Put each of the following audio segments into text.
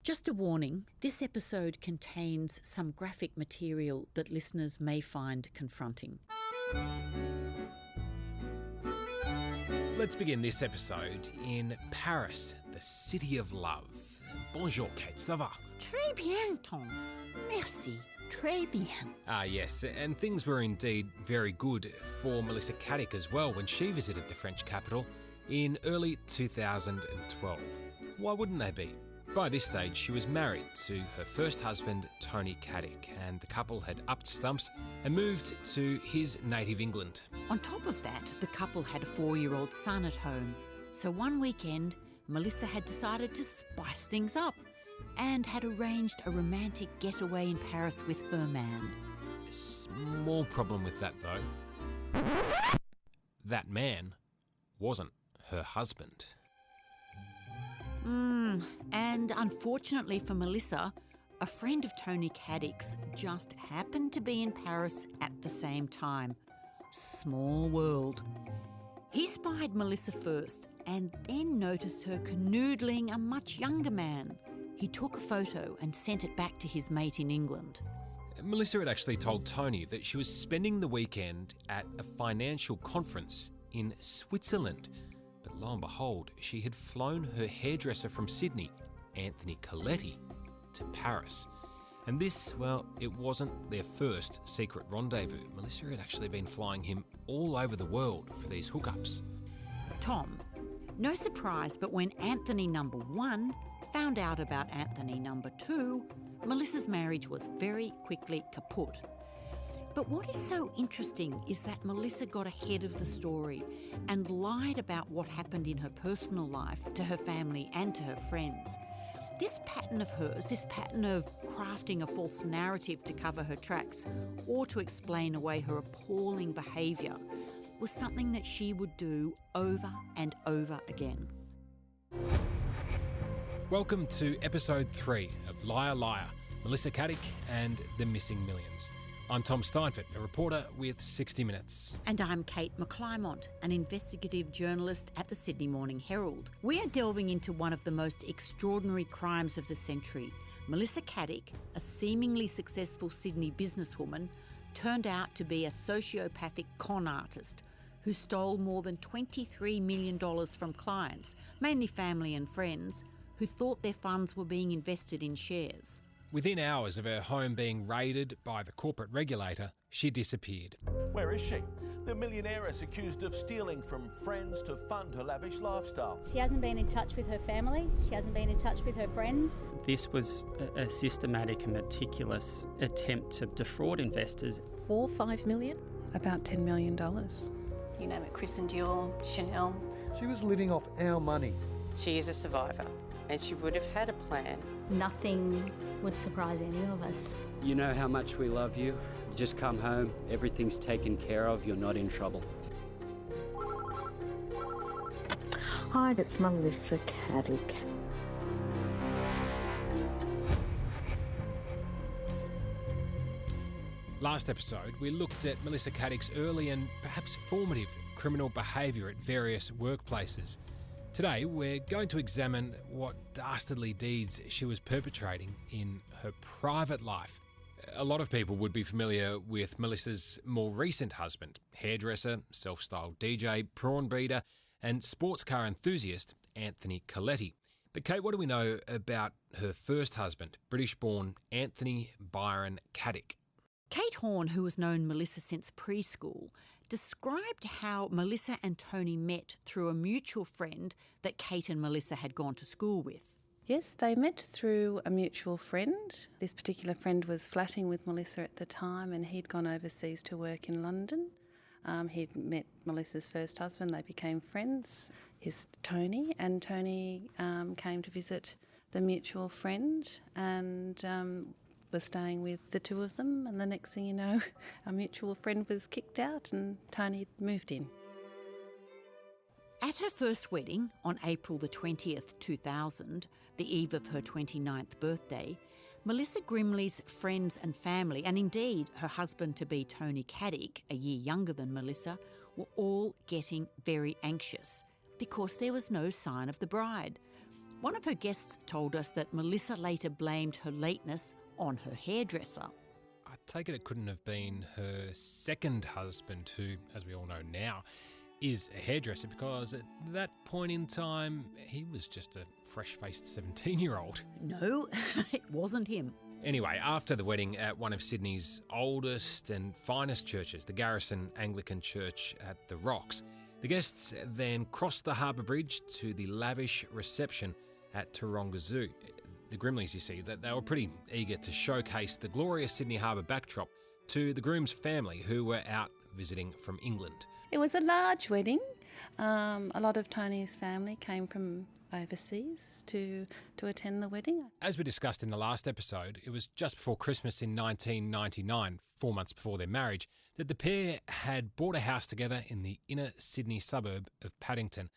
Just a warning, this episode contains some graphic material that listeners may find confronting. Let's begin this episode in Paris, the city of love. Bonjour, Kate, ça va? Très bien, Tom. Merci. Très bien. Ah, yes, and things were indeed very good for Melissa Caddick as well when she visited the French capital in early 2012. Why wouldn't they be? By this stage, she was married to her first husband, Tony Caddick, and the couple had upped stumps and moved to his native England. On top of that, the couple had a 4-year-old son at home. So one weekend, Melissa had decided to spice things up and had arranged a romantic getaway in Paris with her man. Small problem with that, though. That man wasn't her husband. And unfortunately for Melissa, a friend of Tony Caddick's just happened to be in Paris at the same time. Small world. He spied Melissa first and then noticed her canoodling a much younger man. He took a photo and sent it back to his mate in England. Melissa had actually told Tony that she was spending the weekend at a financial conference in Switzerland. But lo and behold, she had flown her hairdresser from Sydney, Anthony Coletti, to Paris. And this, well, it wasn't their first secret rendezvous. Melissa had actually been flying him all over the world for these hookups. Tom, no surprise, but when Anthony number 1 found out about Anthony number 2, Melissa's marriage was very quickly kaput. But what is so interesting is that Melissa got ahead of the story and lied about what happened in her personal life to her family and to her friends. This pattern of hers, this pattern of crafting a false narrative to cover her tracks or to explain away her appalling behaviour, was something that she would do over and over again. Welcome to episode 3 of Liar Liar, Melissa Caddick and the Missing Millions. I'm Tom Steinfort, a reporter with 60 Minutes. And I'm Kate McClymont, an investigative journalist at the Sydney Morning Herald. We are delving into one of the most extraordinary crimes of the century. Melissa Caddick, a seemingly successful Sydney businesswoman, turned out to be a sociopathic con artist who stole more than $23 million from clients, mainly family and friends, who thought their funds were being invested in shares. Within hours of her home being raided by the corporate regulator, she disappeared. Where is she? The millionairess accused of stealing from friends to fund her lavish lifestyle. She hasn't been in touch with her family. She hasn't been in touch with her friends. This was a systematic and meticulous attempt to defraud investors. 4 or 5 million? About $10 million. You name it, Christian Dior, Chanel. She was living off our money. She is a survivor and she would have had a plan. Nothing would surprise any of us. You know how much we love you. You just come home, everything's taken care of, you're not in trouble. Hi, it's Melissa Caddick. Last episode, we looked at Melissa Caddick's early and perhaps formative criminal behaviour at various workplaces. Today, we're going to examine what dastardly deeds she was perpetrating in her private life. A lot of people would be familiar with Melissa's more recent husband, hairdresser, self-styled DJ, prawn breeder, and sports car enthusiast, Anthony Coletti. But Kate, what do we know about her first husband, British-born Anthony Byron Caddick? Kate Horn, who has known Melissa since preschool, described how Melissa and Tony met through a mutual friend that Kate and Melissa had gone to school with. Yes, they met through a mutual friend. This particular friend was flatting with Melissa at the time and he'd gone overseas to work in London. He'd met Melissa's first husband, they became friends, Tony, and Tony came to visit the mutual friend and was staying with the two of them, and the next thing you know, our mutual friend was kicked out and Tony moved in. At her first wedding on April the 20th, 2000, the eve of her 29th birthday, Melissa Grimley's friends and family, and indeed her husband-to-be Tony Caddick, a year younger than Melissa, were all getting very anxious because there was no sign of the bride. One of her guests told us that Melissa later blamed her lateness on her hairdresser. I take it couldn't have been her second husband, who, as we all know now, is a hairdresser, because at that point in time, he was just a fresh-faced 17-year-old. No, it wasn't him. Anyway, after the wedding at one of Sydney's oldest and finest churches, the Garrison Anglican Church at the Rocks, the guests then crossed the harbour bridge to the lavish reception at Taronga Zoo. The Grimleys, you see, that they were pretty eager to showcase the glorious Sydney Harbour backdrop to the groom's family, who were out visiting from England. It was a large wedding. A lot of Tony's family came from overseas to attend the wedding. As we discussed in the last episode, it was just before Christmas in 1999, 4 months before their marriage, that the pair had bought a house together in the inner Sydney suburb of Paddington.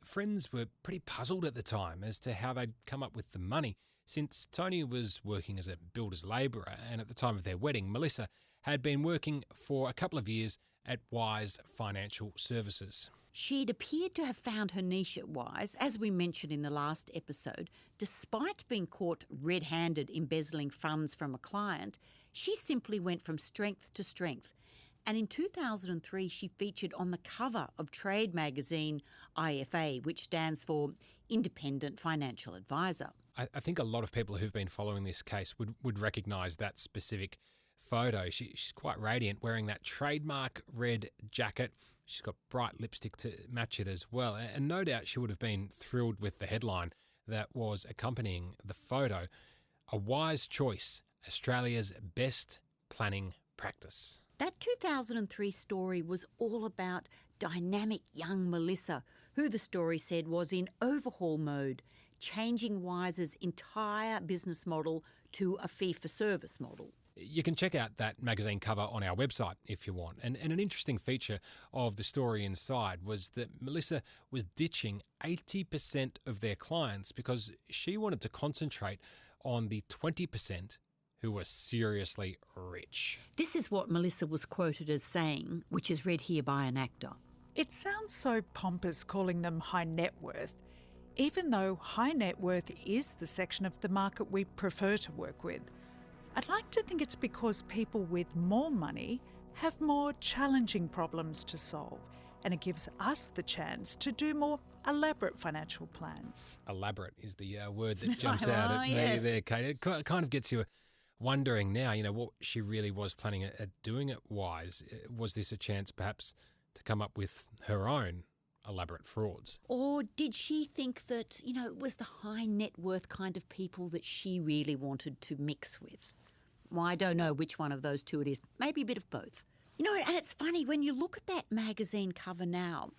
Friends were pretty puzzled at the time as to how they'd come up with the money, since Tony was working as a builder's labourer, and at the time of their wedding, Melissa had been working for a couple of years at Wise Financial Services. She'd appeared to have found her niche at Wise, as we mentioned in the last episode. Despite being caught red-handed embezzling funds from a client, she simply went from strength to strength. And in 2003, she featured on the cover of trade magazine IFA, which stands for Independent Financial Advisor. I think a lot of people who've been following this case would recognise that specific photo. She's quite radiant, wearing that trademark red jacket. She's got bright lipstick to match it as well. And no doubt she would have been thrilled with the headline that was accompanying the photo: "A wise choice, Australia's best planning practice." That 2003 story was all about dynamic young Melissa, who the story said was in overhaul mode, changing Wise's entire business model to a fee-for-service model. You can check out that magazine cover on our website if you want. And an interesting feature of the story inside was that Melissa was ditching 80% of their clients because she wanted to concentrate on the 20% who were seriously rich. This is what Melissa was quoted as saying, which is read here by an actor. It sounds so pompous calling them high net worth, even though high net worth is the section of the market we prefer to work with. I'd like to think it's because people with more money have more challenging problems to solve, and it gives us the chance to do more elaborate financial plans. Elaborate is the word that jumps out at me there, Kate. It kind of gets you wondering now, what she really was planning at doing at Wise. Was this a chance perhaps to come up with her own elaborate frauds? Or did she think that, it was the high net worth kind of people that she really wanted to mix with? Well, I don't know which one of those two it is. Maybe a bit of both. And it's funny, when you look at that magazine cover now,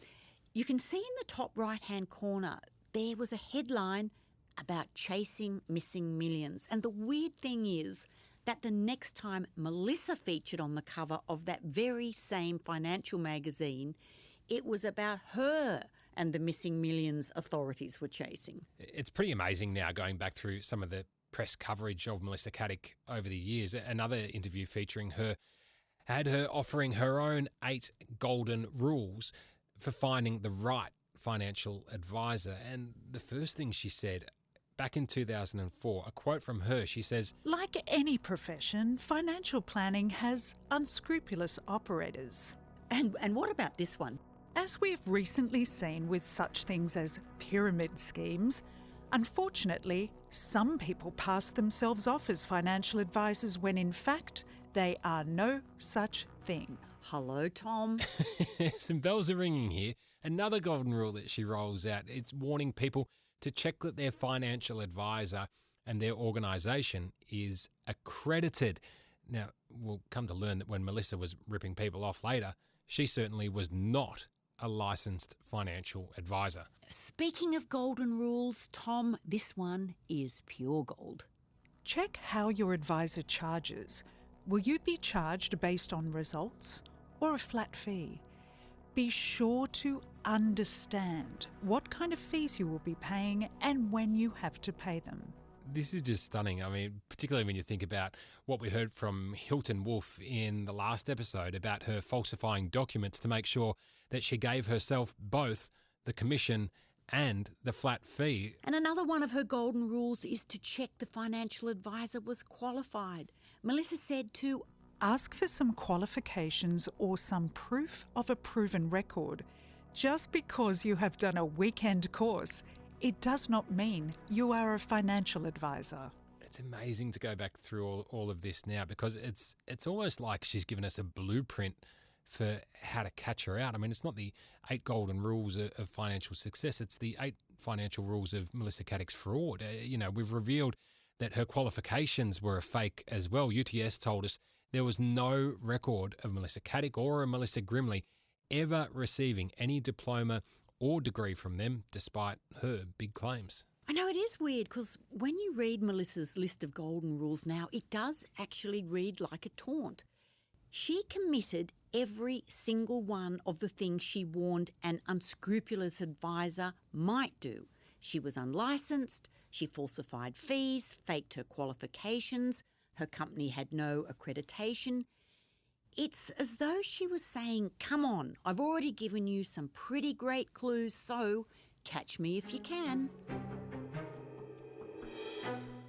you can see in the top right-hand corner, there was a headline about chasing missing millions. And the weird thing is that the next time Melissa featured on the cover of that very same financial magazine, it was about her and the missing millions authorities were chasing. It's pretty amazing now, going back through some of the press coverage of Melissa Caddick over the years. Another interview featuring her had her offering her own 8 golden rules for finding the right financial advisor. And the first thing she said back in 2004, a quote from her, she says, "Like any profession, financial planning has unscrupulous operators." And what about this one? As we've recently seen with such things as pyramid schemes, unfortunately, some people pass themselves off as financial advisors when in fact they are no such thing. Hello, Tom. Some bells are ringing here. Another golden rule that she rolls out, it's warning people to check that their financial advisor and their organisation is accredited. Now, we'll come to learn that when Melissa was ripping people off later, she certainly was not a licensed financial advisor. Speaking of golden rules, Tom, this one is pure gold. Check how your advisor charges. Will you be charged based on results or a flat fee? Be sure to understand what kind of fees you will be paying and when you have to pay them. This is just stunning. I mean, particularly when you think about what we heard from Hilton Wolfe in the last episode about her falsifying documents to make sure that she gave herself both the commission and the flat fee. And another one of her golden rules is to check the financial advisor was qualified. Melissa said to ask for some qualifications or some proof of a proven record. Just because you have done a weekend course, it does not mean you are a financial advisor. It's amazing to go back through all of this now, because it's almost like she's given us a blueprint for how to catch her out. I mean, it's not the 8 golden rules of financial success, it's the 8 financial rules of Melissa Caddick's fraud. We've revealed that her qualifications were a fake as well. UTS told us there was no record of Melissa Caddick or Melissa Grimley ever receiving any diploma or degree from them, despite her big claims. I know it is weird, because when you read Melissa's list of golden rules now, it does actually read like a taunt. She committed every single one of the things she warned an unscrupulous advisor might do. She was unlicensed, she falsified fees, faked her qualifications, her company had no accreditation. It's as though she was saying, come on, I've already given you some pretty great clues, so catch me if you can.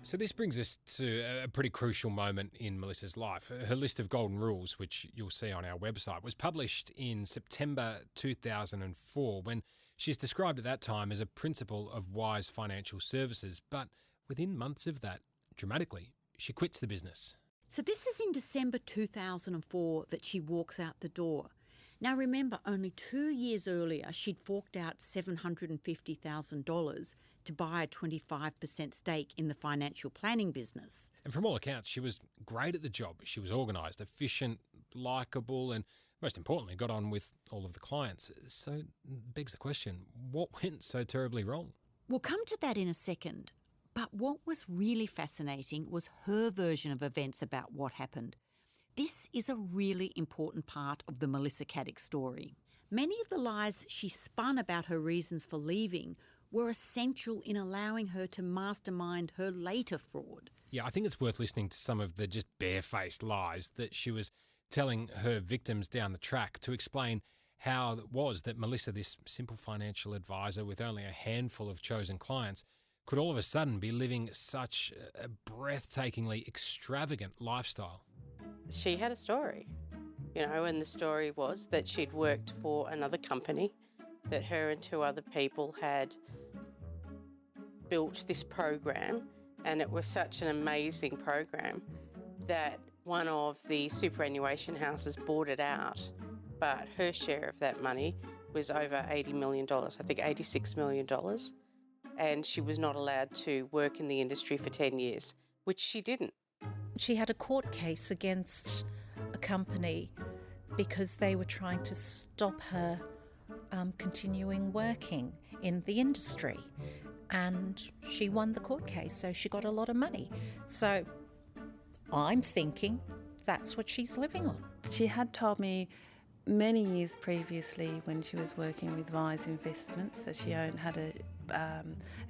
So this brings us to a pretty crucial moment in Melissa's life. Her list of golden rules, which you'll see on our website, was published in September 2004, when she's described at that time as a principal of Wise Financial Services. But within months of that, dramatically, she quits the business. So this is in December 2004 that she walks out the door. Now remember, only 2 years earlier, she'd forked out $750,000 to buy a 25% stake in the financial planning business. And from all accounts, she was great at the job. She was organised, efficient, likeable, and most importantly, got on with all of the clients. So begs the question, what went so terribly wrong? We'll come to that in a second. But what was really fascinating was her version of events about what happened. This is a really important part of the Melissa Caddick story. Many of the lies she spun about her reasons for leaving were essential in allowing her to mastermind her later fraud. Yeah, I think it's worth listening to some of the just barefaced lies that she was telling her victims down the track to explain how it was that Melissa, this simple financial advisor with only a handful of chosen clients, could all of a sudden be living such a breathtakingly extravagant lifestyle. She had a story, and the story was that she'd worked for another company, that her and 2 other people had built this program, and it was such an amazing program that one of the superannuation houses bought it out, but her share of that money was over $80 million, I think $86 million, and she was not allowed to work in the industry for 10 years, which she didn't. She had a court case against a company because they were trying to stop her continuing working in the industry. And she won the court case, so she got a lot of money. So I'm thinking that's what she's living on. She had told me many years previously, when she was working with Wise Investments, that she had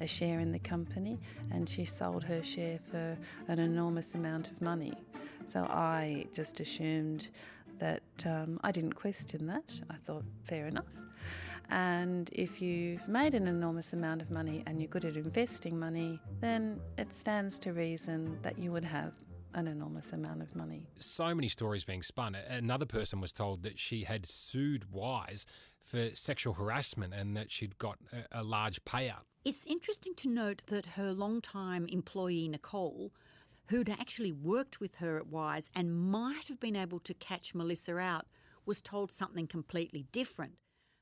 a share in the company, and she sold her share for an enormous amount of money. So I just assumed that I didn't question that. I thought, fair enough. And if you've made an enormous amount of money and you're good at investing money, then it stands to reason that you would have an enormous amount of money. So many stories being spun. Another person was told that she had sued Wise for sexual harassment and that she'd got a large payout. It's interesting to note that her longtime employee, Nicole, who'd actually worked with her at Wise and might have been able to catch Melissa out, was told something completely different.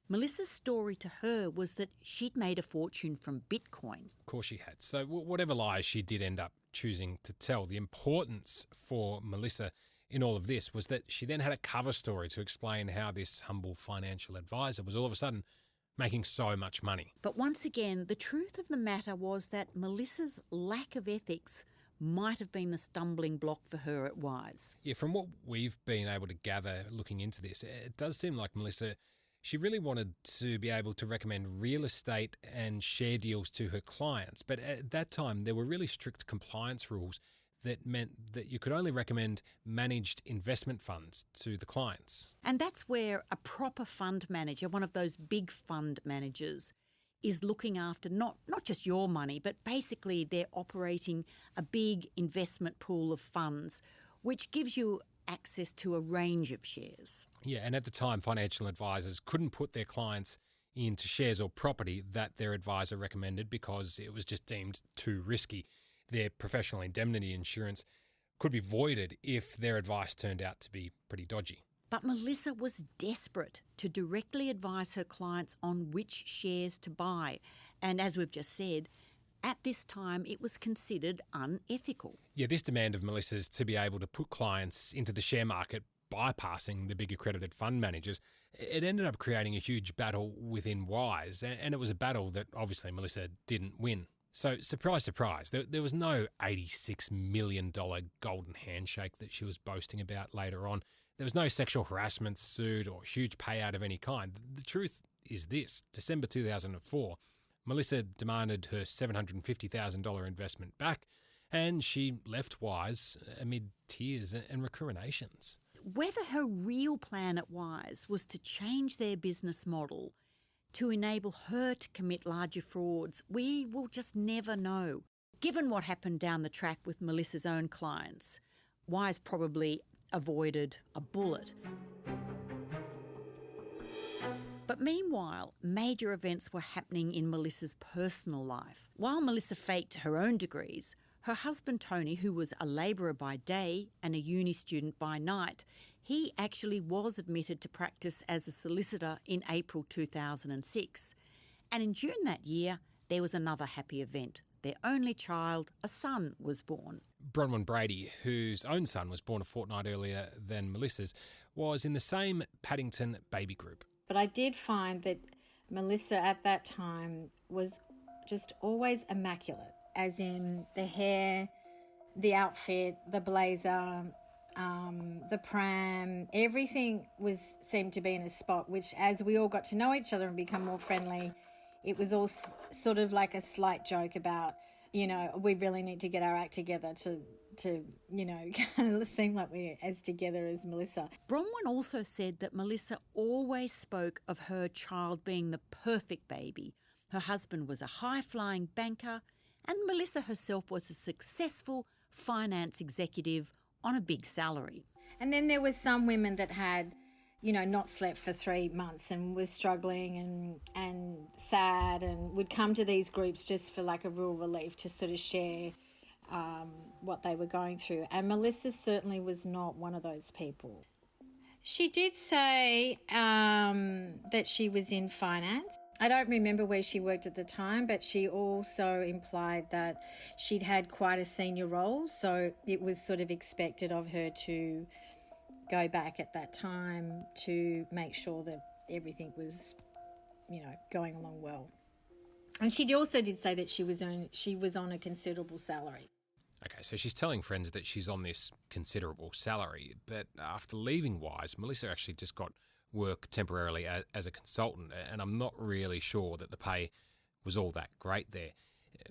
Melissa's story to her was that she'd made a fortune from Bitcoin. Of course she had. So whatever lies she did end up choosing to tell, the importance for Melissa in all of this was that she then had a cover story to explain how this humble financial advisor was all of a sudden making so much money. But once again, the truth of the matter was that Melissa's lack of ethics might have been the stumbling block for her at Wise. Yeah, from what we've been able to gather looking into this, it does seem like Melissa, she really wanted to be able to recommend real estate and share deals to her clients. But at that time, there were really strict compliance rules that meant that you could only recommend managed investment funds to the clients. And that's where a proper fund manager, one of those big fund managers, is looking after not just your money, but basically they're operating a big investment pool of funds, which gives you access to a range of shares. Yeah, and at the time, financial advisors couldn't put their clients into shares or property that their advisor recommended because it was just deemed too risky. Their professional indemnity insurance could be voided if their advice turned out to be pretty dodgy. But Melissa was desperate to directly advise her clients on which shares to buy. And as we've just said, at this time it was considered unethical. Yeah, this demand of Melissa's to be able to put clients into the share market bypassing the big accredited fund managers, it ended up creating a huge battle within Wise, and it was a battle that obviously Melissa didn't win. So, surprise, surprise, there was no $86 million golden handshake that she was boasting about later on. There was no sexual harassment suit or huge payout of any kind. The truth is this: December 2004, Melissa demanded her $750,000 investment back, and she left Wise amid tears and recriminations. Whether her real plan at Wise was to change their business model to enable her to commit larger frauds, we will just never know. Given what happened down the track with Melissa's own clients, Wise probably avoided a bullet. But meanwhile, major events were happening in Melissa's personal life. While Melissa faked her own degrees, her husband Tony, who was a labourer by day and a uni student by night, he actually was admitted to practice as a solicitor in April 2006. And in June that year, there was another happy event. Their only child, a son, was born. Bronwyn Brady, whose own son was born a fortnight earlier than Melissa's, was in the same Paddington baby group. But I did find that Melissa at that time was just always immaculate, as in the hair, the outfit, the blazer, the pram, everything seemed to be in a spot, which as we all got to know each other and become more friendly, it was all sort of like a slight joke about, we really need to get our act together to kind of seem like we're as together as Melissa. Bronwyn also said that Melissa always spoke of her child being the perfect baby. Her husband was a high-flying banker, and Melissa herself was a successful finance executive on a big salary. And then there was some women that had, not slept for 3 months and was struggling and sad and would come to these groups just for like a real relief to sort of share what they were going through. And Melissa certainly was not one of those people. She did say that she was in finance. I don't remember where she worked at the time, but she also implied that she'd had quite a senior role, so it was sort of expected of her to go back at that time to make sure that everything was, going along well. And she also did say that she was on a considerable salary. Okay, so she's telling friends that she's on this considerable salary, but after leaving Wise, Melissa actually just got work temporarily as a consultant, and I'm not really sure that the pay was all that great there.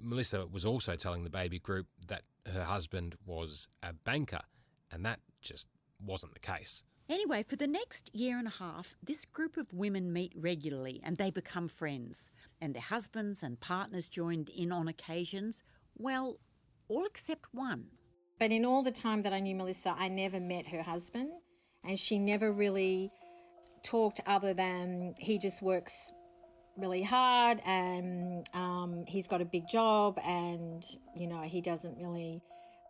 Melissa was also telling the baby group that her husband was a banker, and that just wasn't the case. Anyway, for the next year and a half, this group of women meet regularly and they become friends. And their husbands and partners joined in on occasions. Well, all except one. But in all the time that I knew Melissa, I never met her husband, and she never really talked other than he just works really hard and he's got a big job and, he doesn't really...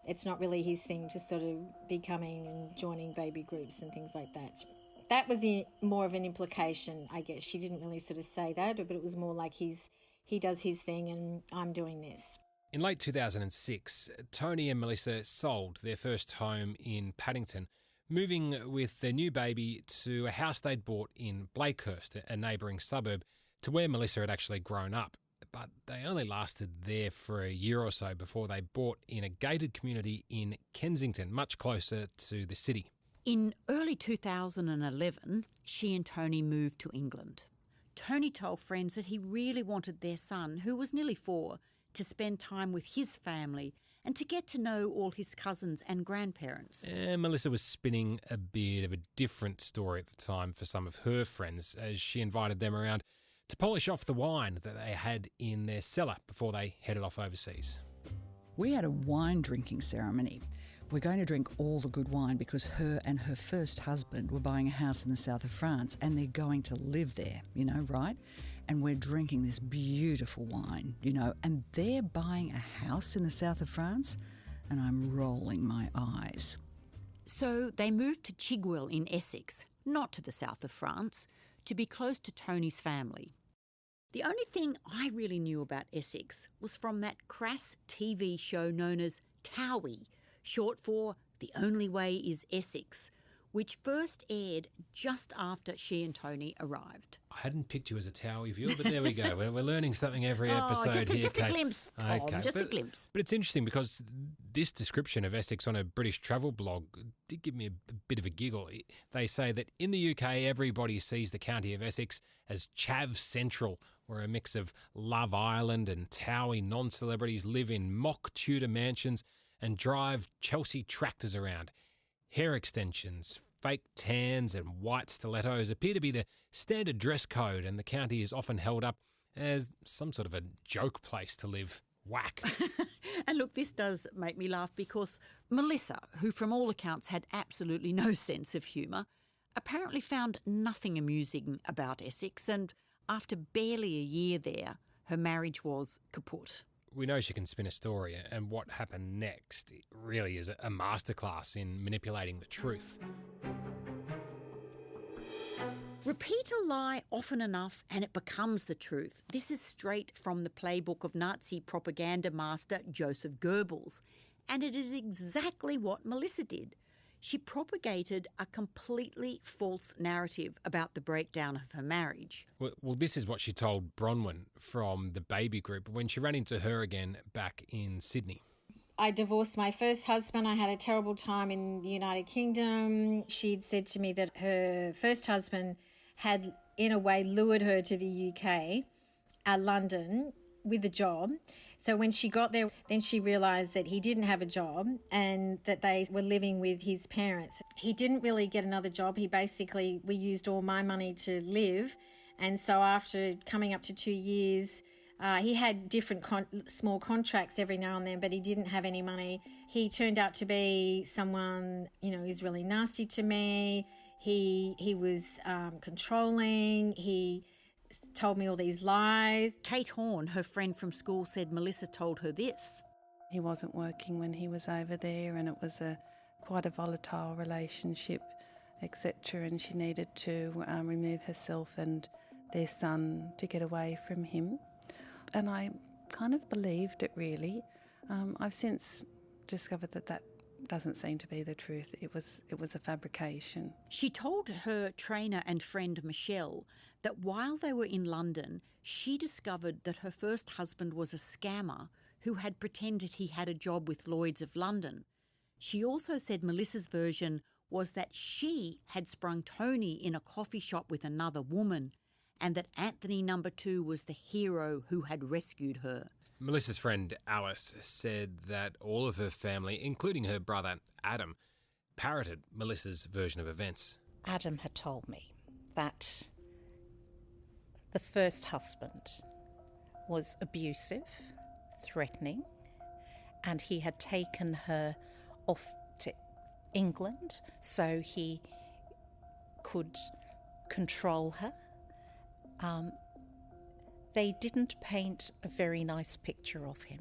It's not really his thing to sort of be coming and joining baby groups and things like that. That was more of an implication, I guess. She didn't really sort of say that, but it was more like he does his thing and I'm doing this. In late 2006, Tony and Melissa sold their first home in Paddington, moving with their new baby to a house they'd bought in Blakehurst, a neighbouring suburb, to where Melissa had actually grown up. But they only lasted there for a year or so before they bought in a gated community in Kensington, much closer to the city. In early 2011, she and Tony moved to England. Tony told friends that he really wanted their son, who was nearly 4, to spend time with his family and to get to know all his cousins and grandparents. Melissa was spinning a bit of a different story at the time for some of her friends, as she invited them around to polish off the wine that they had in their cellar before they headed off overseas. We had a wine drinking ceremony. We're going to drink all the good wine because her and her first husband were buying a house in the south of France and they're going to live there, right? And we're drinking this beautiful wine, and they're buying a house in the south of France, and I'm rolling my eyes. So they moved to Chigwell in Essex, not to the south of France, to be close to Tony's family. The only thing I really knew about Essex was from that crass TV show known as Towie, short for The Only Way is Essex, which first aired just after she and Tony arrived. I hadn't picked you as a Towie viewer, but there we go. We're learning something every episode here. Just a glimpse, Tom, okay. a glimpse. But it's interesting because this description of Essex on a British travel blog did give me a bit of a giggle. They say that in the UK, everybody sees the county of Essex as Chav Central, where a mix of Love Island and Towie non-celebrities live in mock Tudor mansions and drive Chelsea tractors around. Hair extensions, fake tans and white stilettos appear to be the standard dress code, and the county is often held up as some sort of a joke place to live. Whack. And look, this does make me laugh because Melissa, who from all accounts had absolutely no sense of humour, apparently found nothing amusing about Essex, and after barely a year there, her marriage was kaput. We know she can spin a story, and what happened next really is a masterclass in manipulating the truth. Repeat a lie often enough and it becomes the truth. This is straight from the playbook of Nazi propaganda master Joseph Goebbels, and it is exactly what Melissa did. She propagated a completely false narrative about the breakdown of her marriage. Well, this is what she told Bronwyn from the baby group when she ran into her again back in Sydney. I divorced my first husband. I had a terrible time in the United Kingdom. She'd said to me that her first husband had, in a way, lured her to the UK, London, with a job. So when she got there, then she realised that he didn't have a job and that they were living with his parents. He didn't really get another job. We used all my money to live. And so after coming up to 2 years, he had different small contracts every now and then, but he didn't have any money. He turned out to be someone, who's really nasty to me. He was controlling. He told me all these lies. Kate Horn, her friend from school, said Melissa told her this. He wasn't working when he was over there, and it was quite a volatile relationship, etc. And she needed to remove herself and their son to get away from him. And I kind of believed it, really. I've since discovered that doesn't seem to be the truth. It was a fabrication. She told her trainer and friend Michelle that while they were in London, she discovered that her first husband was a scammer who had pretended he had a job with Lloyd's of London. She also said Melissa's version was that she had sprung Tony in a coffee shop with another woman, and that Anthony number 2 was the hero who had rescued her. Melissa's friend Alice said that all of her family, including her brother Adam, parroted Melissa's version of events. Adam had told me that the first husband was abusive, threatening, and he had taken her off to England so he could control her. They didn't paint a very nice picture of him.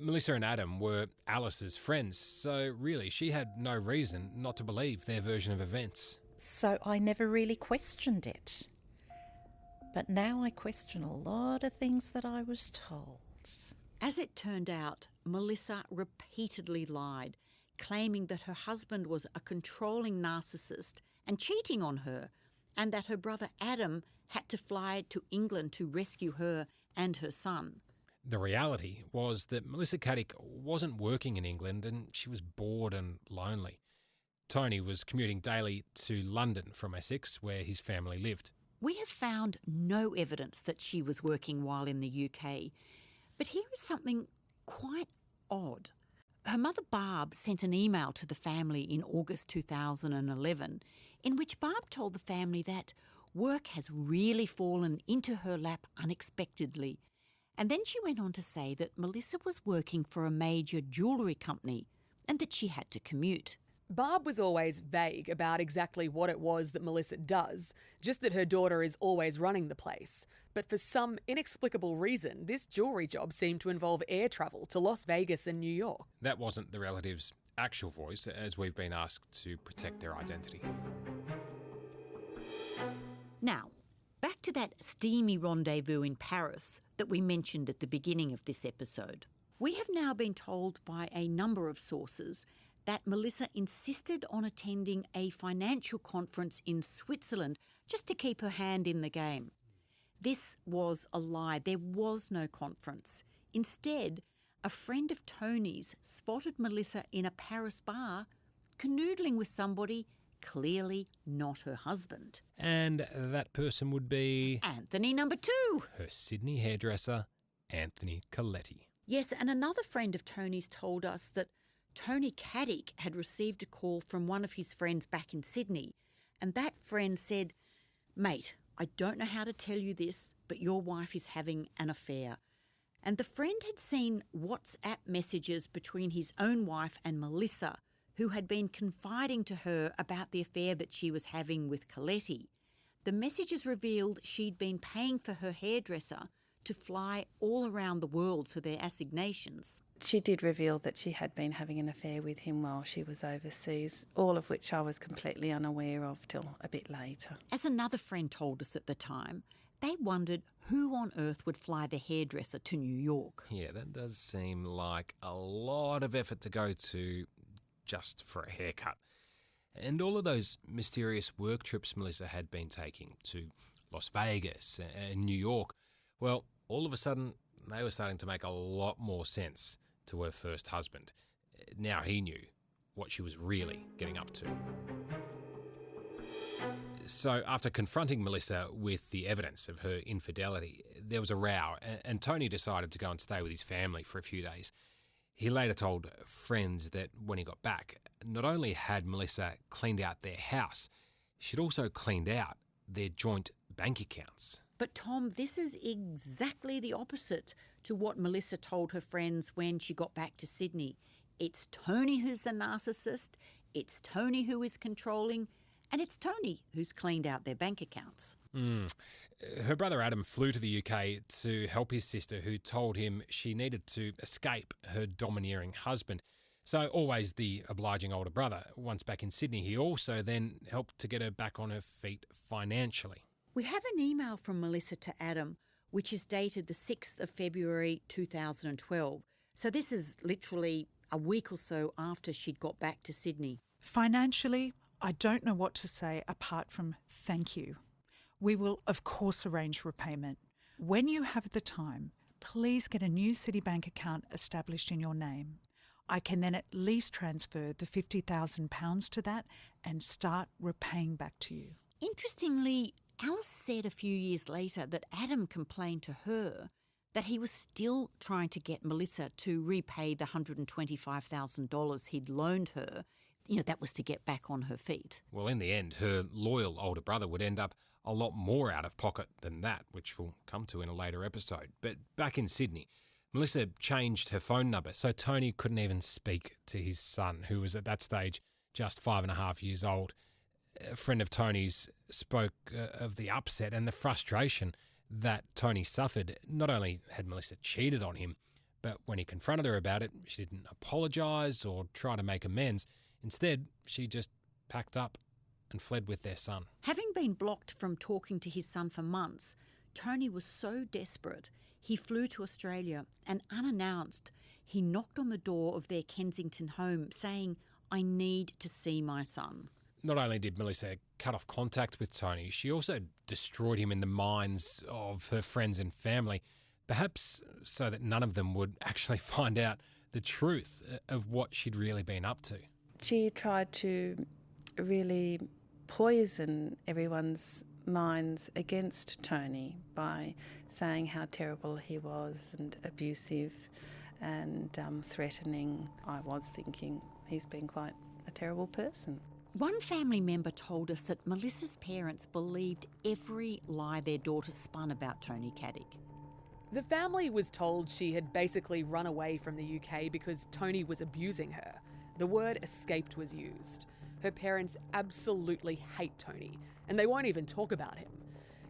Melissa and Adam were Alice's friends, so really she had no reason not to believe their version of events. So I never really questioned it. But now I question a lot of things that I was told. As it turned out, Melissa repeatedly lied, claiming that her husband was a controlling narcissist and cheating on her, and that her brother Adam had to fly to England to rescue her and her son. The reality was that Melissa Caddick wasn't working in England and she was bored and lonely. Tony was commuting daily to London from Essex, where his family lived. We have found no evidence that she was working while in the UK, but here is something quite odd. Her mother Barb sent an email to the family in August 2011 in which Barb told the family that work has really fallen into her lap unexpectedly. And then she went on to say that Melissa was working for a major jewellery company and that she had to commute. Barb was always vague about exactly what it was that Melissa does, just that her daughter is always running the place. But for some inexplicable reason, this jewellery job seemed to involve air travel to Las Vegas and New York. That wasn't the relative's actual voice, as we've been asked to protect their identity. Now, back to that steamy rendezvous in Paris that we mentioned at the beginning of this episode. We have now been told by a number of sources that Melissa insisted on attending a financial conference in Switzerland just to keep her hand in the game. This was a lie. There was no conference. Instead, a friend of Tony's spotted Melissa in a Paris bar canoodling with somebody clearly not her husband. And that person would be... Anthony number 2. Her Sydney hairdresser, Anthony Coletti. Yes, and another friend of Tony's told us that Tony Caddick had received a call from one of his friends back in Sydney, and that friend said, "Mate, I don't know how to tell you this, but your wife is having an affair." And the friend had seen WhatsApp messages between his own wife and Melissa, who had been confiding to her about the affair that she was having with Coletti. The messages revealed she'd been paying for her hairdresser to fly all around the world for their assignations. She did reveal that she had been having an affair with him while she was overseas, all of which I was completely unaware of till a bit later. As another friend told us at the time, they wondered who on earth would fly the hairdresser to New York. Yeah, that does seem like a lot of effort to go to just for a haircut. And all of those mysterious work trips Melissa had been taking to Las Vegas and New York, well, all of a sudden they were starting to make a lot more sense to her first husband. Now he knew what she was really getting up to. So after confronting Melissa with the evidence of her infidelity, there was a row and Tony decided to go and stay with his family for a few days. He later told friends that when he got back, not only had Melissa cleaned out their house, she'd also cleaned out their joint bank accounts. But Tom, this is exactly the opposite to what Melissa told her friends when she got back to Sydney. It's Tony who's the narcissist, it's Tony who is controlling, and it's Tony who's cleaned out their bank accounts. Her brother Adam flew to the UK to help his sister, who told him she needed to escape her domineering husband. So always the obliging older brother. Once back in Sydney, he also then helped to get her back on her feet financially. We have an email from Melissa to Adam, which is dated the 6th of February 2012. So this is literally a week or so after she'd got back to Sydney. Financially, I don't know what to say apart from thank you. We will, of course, arrange repayment. When you have the time, please get a new Citibank account established in your name. I can then at least transfer the £50,000 to that and start repaying back to you. Interestingly, Alice said a few years later that Adam complained to her that he was still trying to get Melissa to repay the $125,000 he'd loaned her. You know, that was to get back on her feet. Well, in the end, her loyal older brother would end up a lot more out of pocket than that, which we'll come to in a later episode. But back in Sydney, Melissa changed her phone number so Tony couldn't even speak to his son, who was at that stage just 5.5 years old. A friend of Tony's spoke of the upset and the frustration that Tony suffered. Not only had Melissa cheated on him, but when he confronted her about it, she didn't apologise or try to make amends. Instead, she just packed up and fled with their son. Having been blocked from talking to his son for months, Tony was so desperate he flew to Australia and unannounced he knocked on the door of their Kensington home saying, "I need to see my son." Not only did Melissa cut off contact with Tony, she also destroyed him in the minds of her friends and family, perhaps so that none of them would actually find out the truth of what she'd really been up to. She tried to really poison everyone's minds against Tony by saying how terrible he was and abusive and threatening. I was thinking he's been quite a terrible person. One family member told us that Melissa's parents believed every lie their daughter spun about Tony Caddick. The family was told she had basically run away from the UK because Tony was abusing her. The word escaped was used. Her parents absolutely hate Tony, and they won't even talk about him.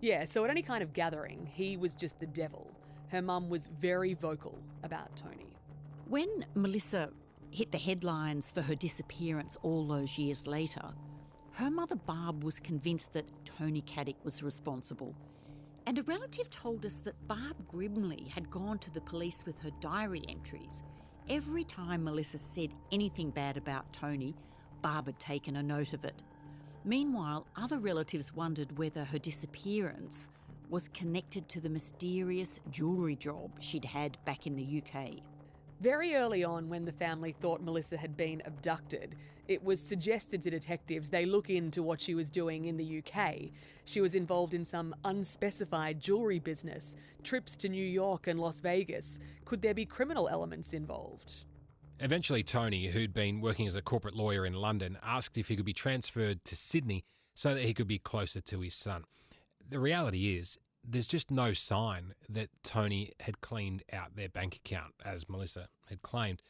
Yeah, so at any kind of gathering, he was just the devil. Her mum was very vocal about Tony. When Melissa hit the headlines for her disappearance all those years later, her mother Barb was convinced that Tony Caddick was responsible. And a relative told us that Barb Grimley had gone to the police with her diary entries. Every time Melissa said anything bad about Tony, Barb had taken a note of it. Meanwhile, other relatives wondered whether her disappearance was connected to the mysterious jewellery job she'd had back in the UK. Very early on, when the family thought Melissa had been abducted, it was suggested to detectives they look into what she was doing in the UK. She was involved in some unspecified jewellery business, trips to New York and Las Vegas. Could there be criminal elements involved? Eventually, Tony, who'd been working as a corporate lawyer in London, asked if he could be transferred to Sydney so that he could be closer to his son. The reality is, there's just no sign that Tony had cleaned out their bank account, as Melissa had claimed.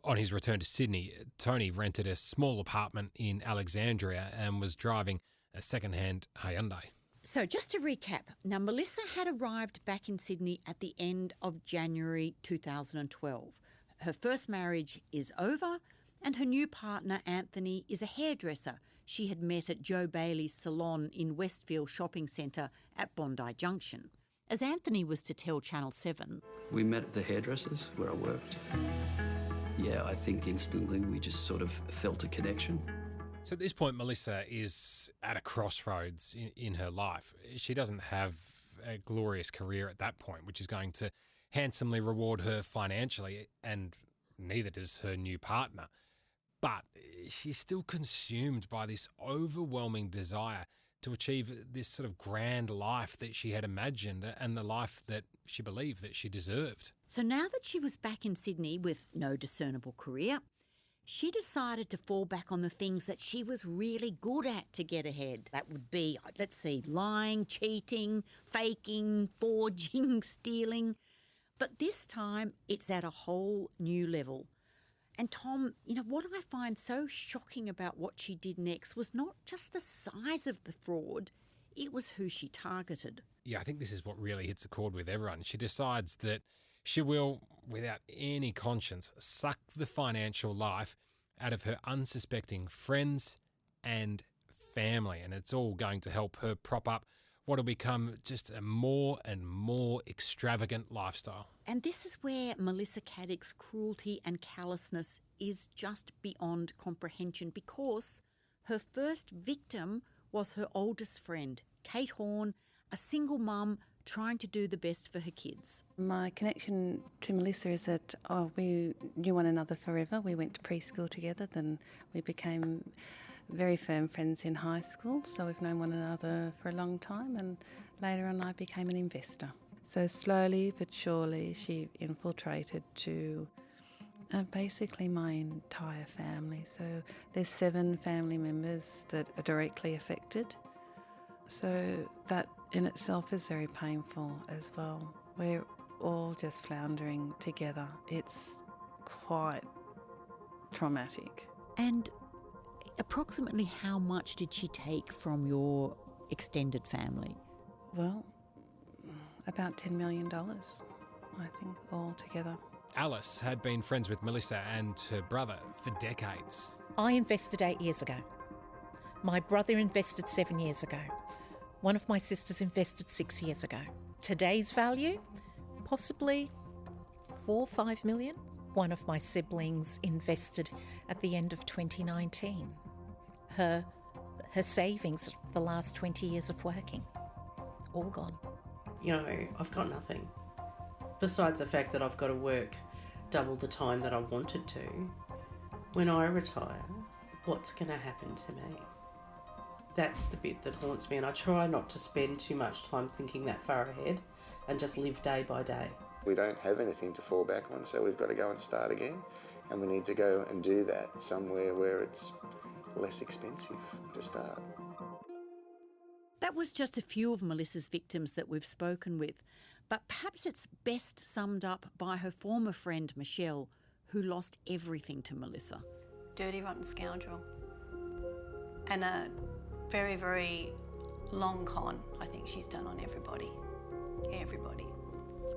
On his return to Sydney, Tony rented a small apartment in Alexandria and was driving a second-hand Hyundai. So just to recap, now Melissa had arrived back in Sydney at the end of January 2012. Her first marriage is over and her new partner, Anthony, is a hairdresser she had met at Joe Bailey's salon in Westfield Shopping Centre at Bondi Junction. As Anthony was to tell Channel 7... We met at the hairdressers where I worked. Yeah, I think instantly we just sort of felt a connection. So at this point, Melissa is at a crossroads in her life. She doesn't have a glorious career at that point, which is going to handsomely reward her financially, and neither does her new partner. But she's still consumed by this overwhelming desire to achieve this sort of grand life that she had imagined and the life that she believed that she deserved. So now that she was back in Sydney with no discernible career, she decided to fall back on the things that she was really good at to get ahead. That would be, let's see, lying, cheating, faking, forging, stealing. But this time it's at a whole new level. And Tom, what I find so shocking about what she did next was not just the size of the fraud, it was who she targeted. Yeah, I think this is what really hits a chord with everyone. She decides that she will, without any conscience, suck the financial life out of her unsuspecting friends and family. And it's all going to help her prop up what will become just a more and more extravagant lifestyle. And this is where Melissa Caddick's cruelty and callousness is just beyond comprehension, because her first victim was her oldest friend, Kate Horn, a single mum trying to do the best for her kids. My connection to Melissa is that we knew one another forever. We went to preschool together, then we became very firm friends in high school, so we've known one another for a long time, and later on I became an investor. So slowly but surely she infiltrated to basically my entire family. So there's 7 family members that are directly affected. So that in itself is very painful as well. We're all just floundering together. It's quite traumatic. And approximately how much did she take from your extended family? Well, about $10 million, I think, altogether. Alice had been friends with Melissa and her brother for decades. I invested 8 years ago. My brother invested 7 years ago. One of my sisters invested 6 years ago. Today's value? Possibly 4 or 5 million. One of my siblings invested at the end of 2019. Her savings for the last 20 years of working, all gone. I've got nothing. Besides the fact that I've got to work double the time that I wanted to. When I retire, what's going to happen to me? That's the bit that haunts me, and I try not to spend too much time thinking that far ahead and just live day by day. We don't have anything to fall back on, so we've got to go and start again, and we need to go and do that somewhere where it's less expensive to start. That was just a few of Melissa's victims that we've spoken with, but perhaps it's best summed up by her former friend Michelle, who lost everything to Melissa. Dirty, rotten scoundrel. And a very, very long con, I think she's done on everybody. Everybody.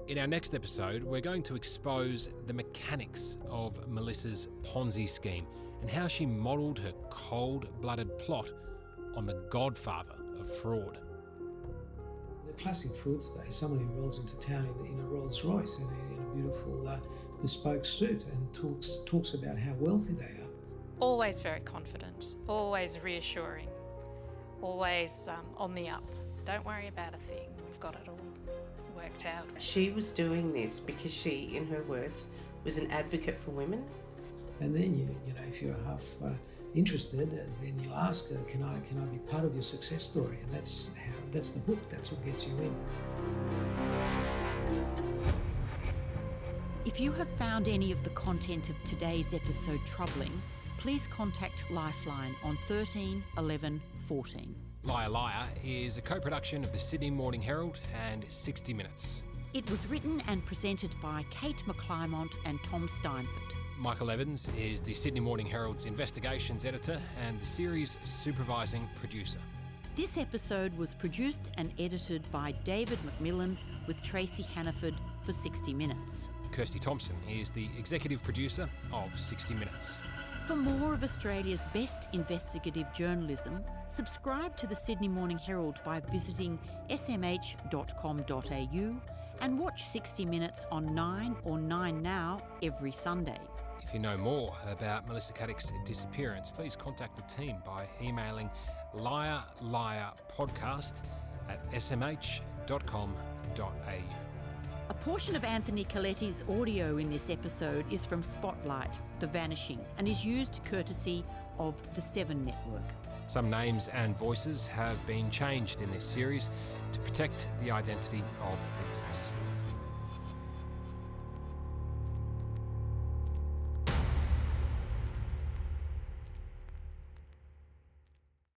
In our next episode, we're going to expose the mechanics of Melissa's Ponzi scheme and how she modelled her cold-blooded plot on the godfather of fraud. The classic fraudster is someone who rolls into town in a Rolls Royce and in a beautiful bespoke suit and talks about how wealthy they are. Always very confident, always reassuring, always on the up. Don't worry about a thing, we've got it all worked out. She was doing this because she, in her words, was an advocate for women. And then you know, if you're half interested, then you'll ask, can I be part of your success story? And that's the hook. That's what gets you in. If you have found any of the content of today's episode troubling, please contact Lifeline on 13 11 14. Liar Liar is a co-production of the Sydney Morning Herald and 60 Minutes. It was written and presented by Kate McClymont and Tom Steinfort. Michael Evans is the Sydney Morning Herald's investigations editor and the series' supervising producer. This episode was produced and edited by David McMillan with Tracy Hannaford for 60 Minutes. Kirsty Thompson is the executive producer of 60 Minutes. For more of Australia's best investigative journalism, subscribe to the Sydney Morning Herald by visiting smh.com.au and watch 60 Minutes on 9 or 9 Now every Sunday. If you know more about Melissa Caddick's disappearance, please contact the team by emailing liarliarpodcast@smh.com.au. A portion of Anthony Coletti's audio in this episode is from Spotlight, The Vanishing, and is used courtesy of the 7 Network. Some names and voices have been changed in this series to protect the identity of victims.